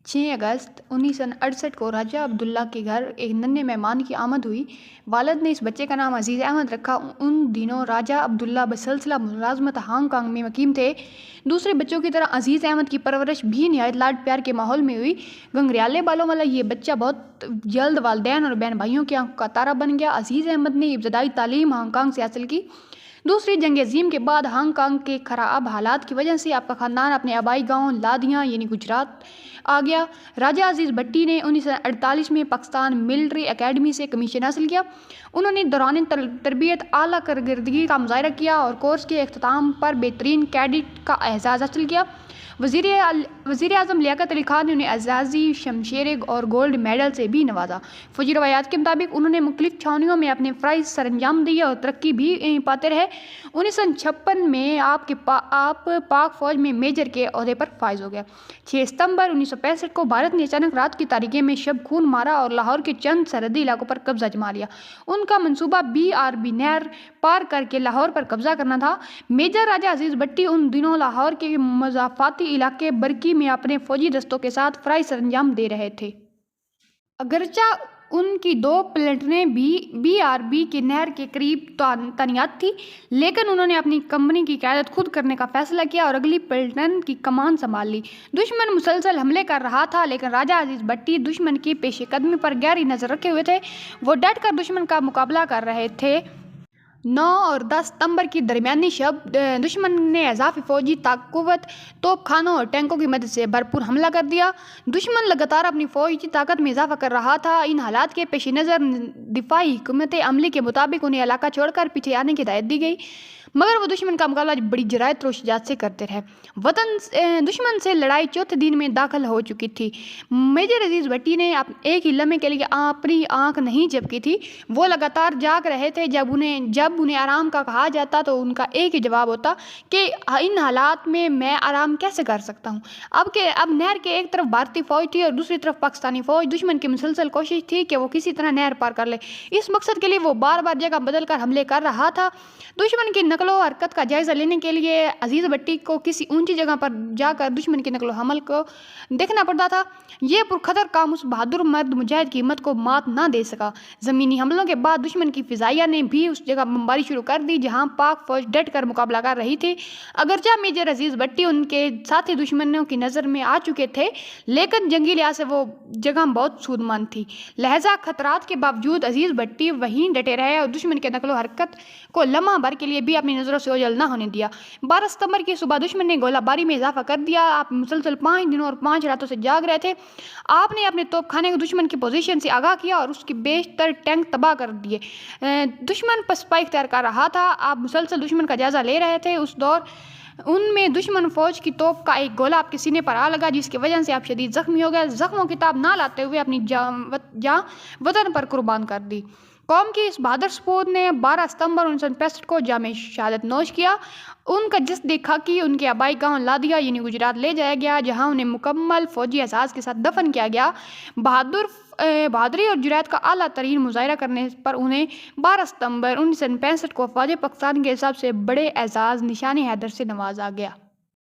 6 अगस्त 1968 को राजा अब्दुल्ला के घर एक नन्हे मेहमान की आमद हुई। वालिद ने इस बच्चे का नाम अजीज़ अहमद रखा। उन दिनों राजा अब्दुल्ला बसिलसिला मुलाजमत हांगकांग में मुकीम थे। दूसरे बच्चों की तरह अजीज़ अहमद की परवरिश भी निहायत लाड प्यार के माहौल में हुई। घंघरियाले बालों वाला ये बच्चा बहुत जल्द वालिदैन और बहन भाइयों की आंखों का तारा बन गया। अजीज़ अहमद ने इब्तदाई तालीम हांगकांग से हासिल की। दूसरी जंग अजीम के बाद हांगकांग के खराब हालात की वजह से आपका ख़ानदान अपने आबाई गांव लादियाँ यानी गुजरात आ गया। राजा अजीज़ भट्टी ने 1948 में पाकिस्तान मिलिट्री एकेडमी से कमीशन हासिल किया। उन्होंने दौरान तरबियत आला कारकर्दगी का मुजाहरा किया और कोर्स के अख्ताम पर बेहतरीन कैडेट का एजाज़ हासिल किया। वज़ीर आज़म लियाकत अली खान ने उन्हें एजाज़ी शमशेर और गोल्ड मेडल से भी नवाजा। फौजी रवायात के मुताबिक उन्होंने मुख्तलिफ छावनियों में अपने फ़राइज़ सरअंजाम दिए और तरक्की भी पाते रहे। 1956 में आप पाक फ़ौज में मेजर के ओहदे पर फाइज हो गया। 6 सितंबर 1965 को भारत ने अचानक रात की तारीकी में शब खून मारा और लाहौर के चंद सरहदी इलाकों पर कब्जा जमा लिया। उनका मंसूबा BRB नहर पार करके लाहौर पर कब्जा करना था। मेजर राजा अजीज़ भट्टी उन दिनों लाहौर के मज़ाफ़ाती इलाके बरकी में अपने फौजी दस्तों के साथ फ़राइज़ सरअंजाम दे रहे थे। अगरचा उनकी 2 प्लेटूनें भी BRB की नहर के करीब तैनात थी, लेकिन उन्होंने अपनी कंपनी की क़यादत खुद करने का फैसला किया और अगली प्लेटून की कमान संभाल ली। दुश्मन मुसलसल हमले कर रहा था, लेकिन राजा अजीज़ भट्टी दुश्मन की पेशकदमी पर गहरी नज़र रखे हुए थे। वो डट कर दुश्मन का मुकाबला कर रहे थे। 9 और 10 सितंबर की दरमियानी शब दुश्मन ने इजाफी फौजी ताक़ुवत, तोपखानों और टैंकों की मदद से भरपूर हमला कर दिया। दुश्मन लगातार अपनी फौजी ताकत में इजाफा कर रहा था। इन हालात के पेश नज़र दिफाई हुकूमत अमली के मुताबिक उन्हें इलाका छोड़कर पीछे आने की हिदायत दी गई, मगर वो दुश्मन का मुकाबला बड़ी जरायत और शुजाअत से करते रहे। दुश्मन से लड़ाई चौथे दिन में दाखिल हो चुकी थी। मेजर अजीज़ भट्टी ने एक ही लम्हे के लिए अपनी आंख नहीं झपकी थी। वो लगातार जाग रहे थे। जब उन्हें आराम का कहा जाता तो उनका एक ही जवाब होता कि इन हालात में मैं आराम कैसे कर सकता हूँ। अब नहर के एक तरफ भारतीय फ़ौज थी और दूसरी तरफ पाकिस्तानी फ़ौज। दुश्मन की मुसलसल कोशिश थी कि वो किसी तरह नहर पार कर ले। इस मकसद के लिए वो बार बार जगह बदल कर हमले कर रहा था। दुश्मन की नकलो हरकत का जायज़ा लेने के लिए अजीज़ भट्टी को किसी ऊंची जगह पर जाकर दुश्मन की नकलो हमल को देखना पड़ता था। ये पुरखतर काम उस बहादुर मर्द मुजाहिद की हिम्मत को मात ना दे सका। ज़मीनी हमलों के बाद दुश्मन की फ़िज़ाइया ने भी उस जगह बमबारी शुरू कर दी जहां पाक फ़ौज डट कर मुकाबला कर रही थी। अगरचा मेजर अजीज़ भट्टी उनके साथी दुश्मनों की नज़र में आ चुके थे, लेकिन जंगी लिहाज से वो जगह बहुत सूदमंद थी। लहजा खतरात के बावजूद अजीज़ भट्टी वहीं डटे रहे और दुश्मन के नकलो हरकत को लम्हा भर के लिए भी अपनी नज़रों से ओझल न होने दिया। 12 सितंबर की सुबह दुश्मन ने गोलाबारी में इजाफा कर दिया। आप मुसलसल 5 दिनों और 5 रातों से जाग रहे थे। आपने अपने तोपखाने को दुश्मन की पोजीशन से आगाह किया और उसके बेशतर टैंक तबाह कर दिए। दुश्मन पसपा इख्तियार कर रहा था। आप मुसलसल दुश्मन का जायजा ले रहे थे। उस दौर उनमें दुश्मन फौज की तोप का एक गोला आपके सीने पर आ लगा, जिसकी वजह से आप शदीद जख्मी हो गए। जख्मों की ताब ना लाते हुए अपनी जान वतन पर कुर्बान कर दी। कौम की इस बहादुर सपूत ने 12 सितंबर 1965 को जामे शहादत नोश किया। उनका जिस देखा कि उनके आबाई गांव लादिया यानी गुजरात ले जाया गया, जहां उन्हें मुकम्मल फौजी एहसास के साथ दफन किया गया। बहादुरी और जुरायत का आला तरीन मुजाहरा करने पर उन्हें 12 सितंबर 1965 को फ़ौज पाकिस्तान के हिसाब से बड़े एजाज़ निशान हैदर से नवाजा गया।